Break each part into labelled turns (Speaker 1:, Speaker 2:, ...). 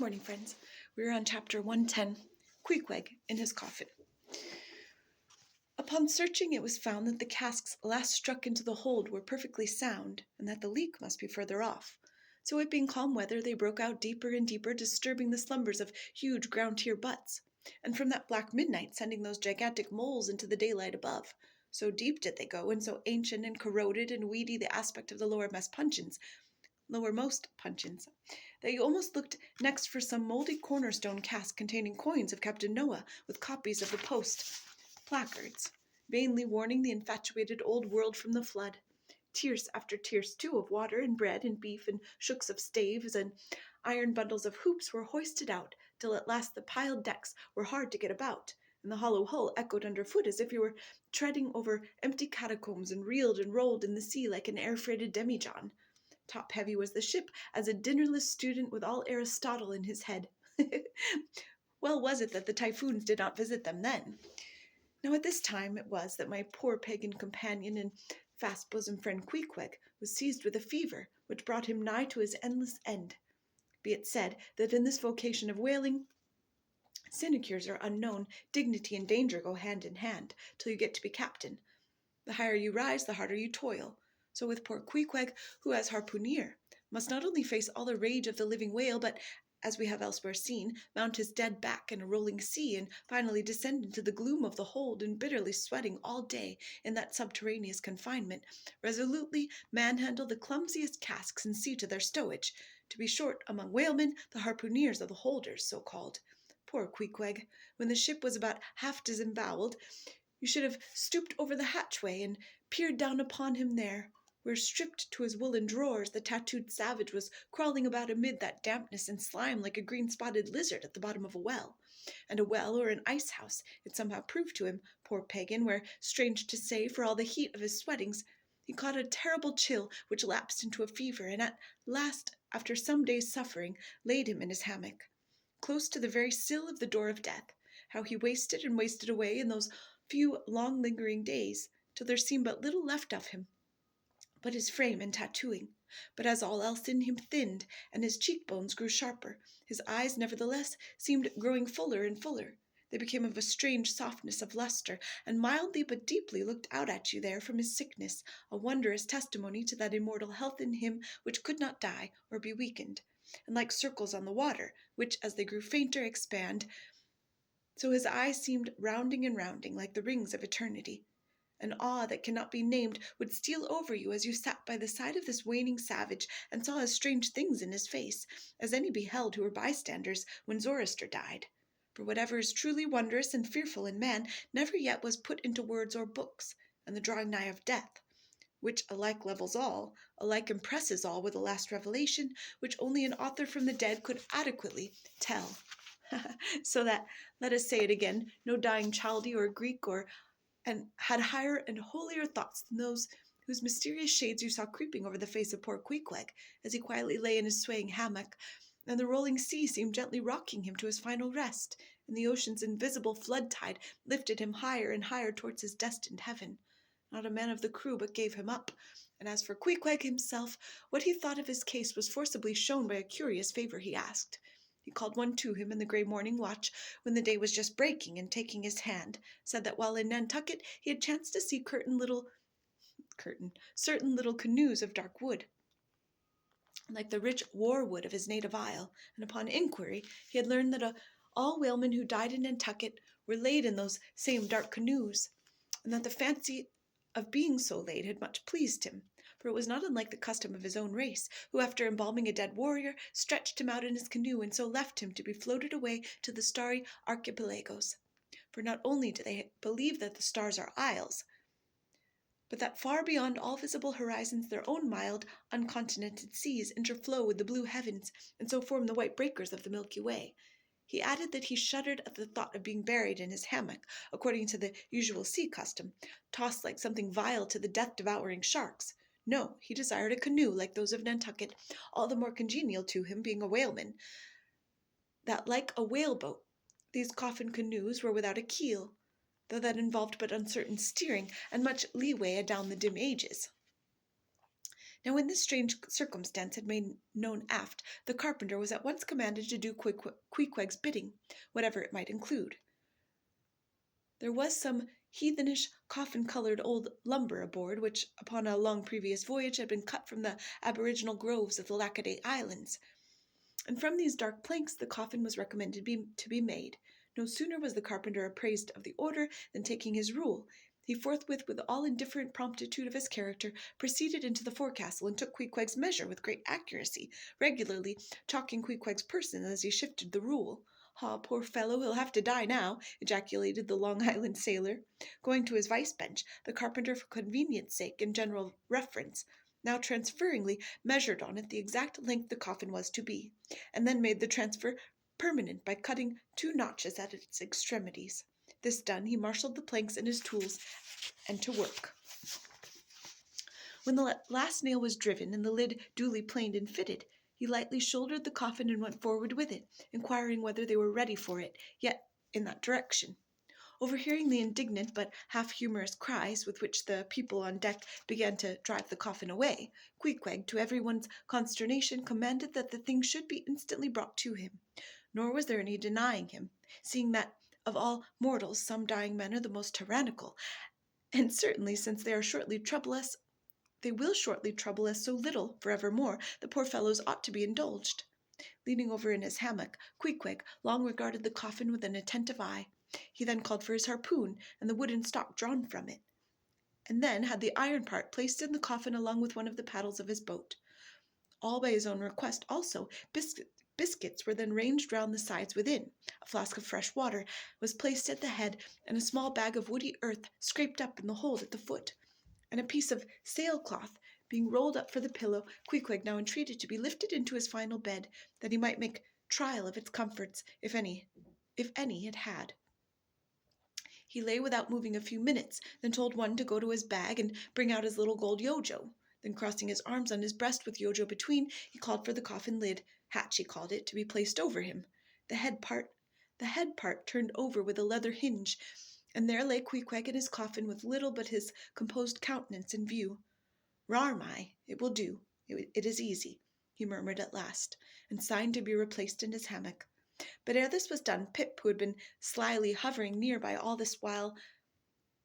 Speaker 1: Morning, friends. We're on chapter 110, Queequeg in his coffin. Upon searching, it was found that the casks last struck into the hold were perfectly sound, and that the leak must be further off. So it being calm weather, they broke out deeper and deeper, disturbing the slumbers of huge ground-tier butts, and from that black midnight sending those gigantic moles into the daylight above. So deep did they go, and so ancient and corroded and weedy the aspect of the lowermost puncheons, that you almost looked next for some mouldy cornerstone cask containing coins of Captain Noah, with copies of the post placards, vainly warning the infatuated old world from the flood. Tierce after tierce, too, of water and bread and beef and shooks of staves and iron bundles of hoops were hoisted out, till at last the piled decks were hard to get about, and the hollow hull echoed underfoot as if you were treading over empty catacombs, and reeled and rolled in the sea like an air-freighted demijohn. Top-heavy was the ship, as a dinnerless student with all Aristotle in his head. Well was it that the typhoons did not visit them then. Now at this time it was that my poor pagan companion and fast-bosom friend Queequeg was seized with a fever, which brought him nigh to his endless end. Be it said that in this vocation of whaling, sinecures are unknown, dignity and danger go hand in hand, till you get to be captain. The higher you rise, the harder you toil. So with poor Queequeg, who as harpooner must not only face all the rage of the living whale, but, as we have elsewhere seen, mount his dead back in a rolling sea, and finally descend into the gloom of the hold, and bitterly sweating all day in that subterraneous confinement, resolutely manhandle the clumsiest casks and see to their stowage, to be short among whalemen, the harpooneers of the holders, so called. Poor Queequeg, when the ship was about half disemboweled, you should have stooped over the hatchway and peered down upon him there, where, stripped to his woolen drawers, the tattooed savage was crawling about amid that dampness and slime like a green-spotted lizard at the bottom of a well. And a well or an ice-house, it somehow proved to him, poor pagan, where, strange to say, for all the heat of his sweatings, he caught a terrible chill which lapsed into a fever, and at last, after some days' suffering, laid him in his hammock, close to the very sill of the door of death. How he wasted and wasted away in those few long-lingering days, till there seemed but little left of him but his frame and tattooing. But as all else in him thinned, and his cheekbones grew sharper, his eyes nevertheless seemed growing fuller and fuller. They became of a strange softness of lustre, and mildly but deeply looked out at you there from his sickness, a wondrous testimony to that immortal health in him which could not die or be weakened. And like circles on the water, which as they grew fainter expand, so his eyes seemed rounding and rounding like the rings of eternity. An awe that cannot be named would steal over you as you sat by the side of this waning savage and saw as strange things in his face as any beheld who were bystanders when Zoroaster died. For whatever is truly wondrous and fearful in man never yet was put into words or books, and the drawing nigh of death, which alike levels all, alike impresses all with a last revelation, which only an author from the dead could adequately tell. So that, let us say it again, no dying Chaldee or Greek and had higher and holier thoughts than those whose mysterious shades you saw creeping over the face of poor Queequeg, as he quietly lay in his swaying hammock, and the rolling sea seemed gently rocking him to his final rest, and the ocean's invisible flood-tide lifted him higher and higher towards his destined heaven. Not a man of the crew but gave him up, and as for Queequeg himself, what he thought of his case was forcibly shown by a curious favour he asked. He called one to him in the grey morning watch, when the day was just breaking, and taking his hand, said that while in Nantucket he had chanced to see certain little canoes of dark wood, like the rich war-wood of his native isle, and upon inquiry he had learned that all whalemen who died in Nantucket were laid in those same dark canoes, and that the fancy of being so laid had much pleased him, for it was not unlike the custom of his own race, who after embalming a dead warrior stretched him out in his canoe and so left him to be floated away to the starry archipelagos. For not only do they believe that the stars are isles, but that far beyond all visible horizons their own mild, uncontinented seas interflow with the blue heavens, and so form the white breakers of the Milky Way. He added that he shuddered at the thought of being buried in his hammock, according to the usual sea custom, tossed like something vile to the death-devouring sharks. No, he desired a canoe like those of Nantucket, all the more congenial to him, being a whaleman, that like a whale-boat, these coffin canoes were without a keel, though that involved but uncertain steering and much leeway adown the dim ages. Now when this strange circumstance had made known aft, the carpenter was at once commanded to do Queequeg's bidding, whatever it might include. There was some heathenish coffin-coloured old lumber aboard, which upon a long previous voyage had been cut from the aboriginal groves of the Lackaday Islands, and from these dark planks the coffin was recommended to be made. No sooner was the carpenter apprised of the order than, taking his rule, he forthwith, with all indifferent promptitude of his character, proceeded into the forecastle and took Queequeg's measure with great accuracy, regularly chalking Queequeg's person as he shifted the rule. "Ah, poor fellow, he'll have to die now," ejaculated the Long Island sailor, going to his vice bench. The carpenter, for convenience sake and general reference, now transferringly measured on it the exact length the coffin was to be, and then made the transfer permanent by cutting 2 notches at its extremities. This done, he marshalled the planks and his tools, and to work. When the last nail was driven and the lid duly planed and fitted, he lightly shouldered the coffin and went forward with it, inquiring whether they were ready for it yet in that direction. Overhearing the indignant but half-humorous cries with which the people on deck began to drive the coffin away, Queequeg, to everyone's consternation, commanded that the thing should be instantly brought to him. Nor was there any denying him, seeing that of all mortals some dying men are the most tyrannical, and certainly, since they will shortly trouble us so little for evermore, the poor fellows ought to be indulged. Leaning over in his hammock, Queequeg long regarded the coffin with an attentive eye. He then called for his harpoon and the wooden stock drawn from it, and then had the iron part placed in the coffin along with one of the paddles of his boat. All by his own request also, biscuits were then ranged round the sides within, a flask of fresh water was placed at the head, and a small bag of woody earth scraped up in the hold at the foot, and a piece of sailcloth being rolled up for the pillow, Queequeg now entreated to be lifted into his final bed, that he might make trial of its comforts, if any it had. He lay without moving a few minutes, then told one to go to his bag and bring out his little gold yojo. Then, crossing his arms on his breast with yojo between, he called for the coffin lid, hatch he called it, to be placed over him. The head part turned over with a leather hinge, and there lay Queequeg in his coffin with little but his composed countenance in view. "Rarmai, it will do. It is easy," he murmured at last, and signed to be replaced in his hammock. But ere this was done, Pip, who had been slyly hovering nearby all this while,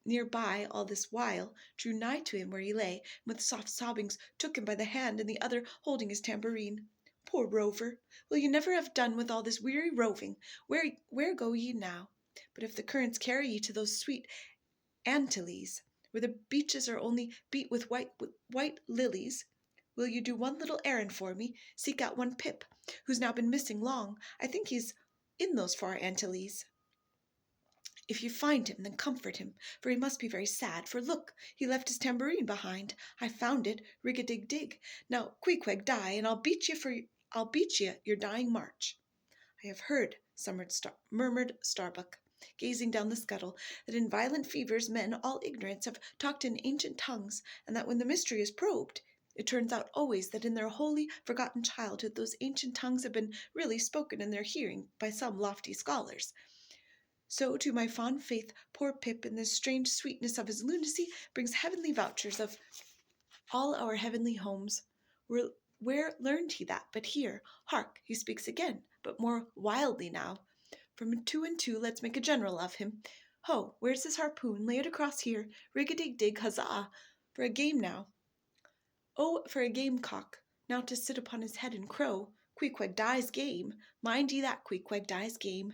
Speaker 1: drew nigh to him where he lay, and with soft sobbings took him by the hand, and the other holding his tambourine. "Poor rover, will ye never have done with all this weary roving? Where go ye now? But if the currents carry ye to those sweet Antilles, where the beaches are only beat with white lilies, will you do one little errand for me? Seek out one Pip, who's now been missing long. I think he's in those far Antilles. If you find him, then comfort him, for he must be very sad. For look, he left his tambourine behind. I found it, rig-a-dig-dig. Now, Queequeg, die, and I'll beat ye your dying march." "I have heard," murmured Starbuck, gazing down the scuttle, "that in violent fevers men, all ignorance, have talked in ancient tongues, and that when the mystery is probed, it turns out always that in their wholly forgotten childhood those ancient tongues have been really spoken in their hearing by some lofty scholars. So, to my fond faith, poor Pip, in this strange sweetness of his lunacy, brings heavenly vouchers of all our heavenly homes. Where learned he that but here? Hark, he speaks again, but more wildly now. From 2 and 2, let's make a general of him. Ho, where's his harpoon? Lay it across here. Rig-a-dig-dig, huzzah! For a game now. Oh, for a gamecock, now to sit upon his head and crow. Queequeg dies game. Mind ye that, Queequeg dies game.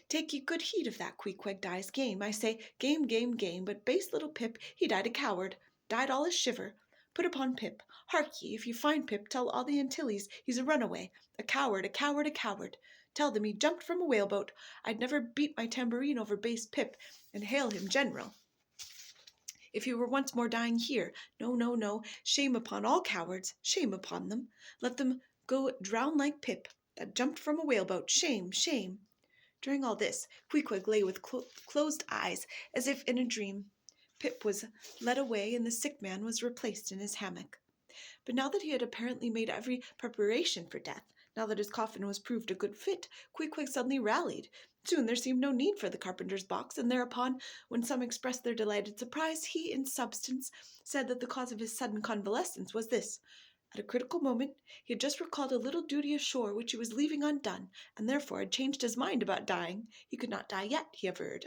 Speaker 1: Take ye good heed of that, Queequeg dies game. I say, game, game, game, but base little Pip, he died a coward. Died all a shiver. Put upon Pip. Hark ye, if you find Pip, tell all the Antilles he's a runaway. A coward, a coward, a coward. Tell them he jumped from a whaleboat. I'd never beat my tambourine over base Pip, and hail him general. If he were once more dying here. No, no, no. Shame upon all cowards. Shame upon them. Let them go drown like Pip, that jumped from a whaleboat. Shame, shame." During all this, Queequeg lay with closed eyes, as if in a dream. Pip was led away, and the sick man was replaced in his hammock. But now that he had apparently made every preparation for death, now that his coffin was proved a good fit, Queequeg suddenly rallied. Soon there seemed no need for the carpenter's box, and thereupon, when some expressed their delighted surprise, he, in substance, said that the cause of his sudden convalescence was this: At a critical moment, he had just recalled a little duty ashore which he was leaving undone, and therefore had changed his mind about dying. He could not die yet, he averred.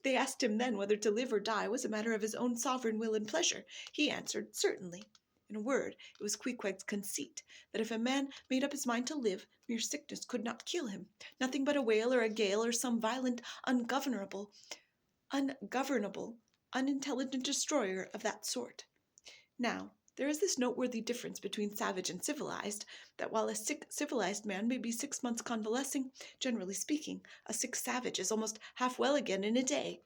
Speaker 1: They asked him then whether to live or die was a matter of his own sovereign will and pleasure. He answered, certainly. In a word, it was Queequeg's conceit that if a man made up his mind to live, mere sickness could not kill him. Nothing but a whale or a gale or some violent, ungovernable, unintelligent destroyer of that sort. Now, there is this noteworthy difference between savage and civilized, that while a sick civilized man may be 6 months convalescing, generally speaking, a sick savage is almost half well again in a day.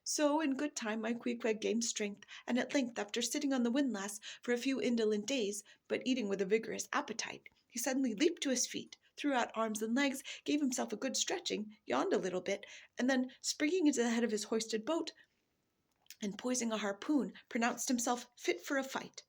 Speaker 1: So in good time my Queequeg gained strength, and at length, after sitting on the windlass for a few indolent days, but eating with a vigorous appetite, he suddenly leaped to his feet, threw out arms and legs, gave himself a good stretching, yawned a little bit, and then, springing into the head of his hoisted boat, and poising a harpoon, pronounced himself fit for a fight.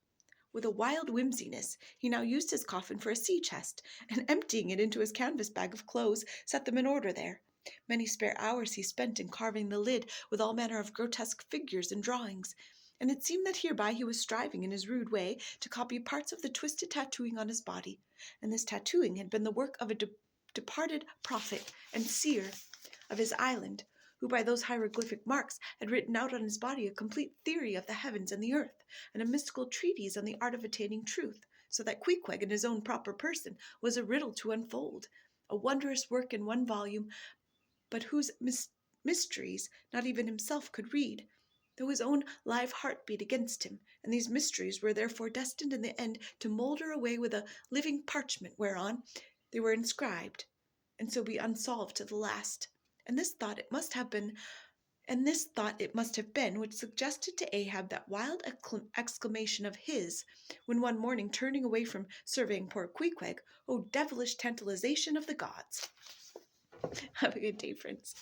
Speaker 1: With a wild whimsiness, he now used his coffin for a sea chest, and emptying it into his canvas bag of clothes, set them in order there. Many spare hours he spent in carving the lid with all manner of grotesque figures and drawings, and it seemed that hereby he was striving in his rude way to copy parts of the twisted tattooing on his body, and this tattooing had been the work of a departed prophet and seer of his island, who by those hieroglyphic marks had written out on his body a complete theory of the heavens and the earth, and a mystical treatise on the art of attaining truth, so that Queequeg in his own proper person was a riddle to unfold, a wondrous work in one volume, but whose mysteries not even himself could read, though his own live heart beat against him, and these mysteries were therefore destined in the end to moulder away with a living parchment whereon they were inscribed, and so be unsolved to the last. And this thought it must have been which suggested to Ahab that wild exclamation of his, when one morning turning away from surveying poor Queequeg, "O devilish tantalization of the gods!" Have a good day, friends.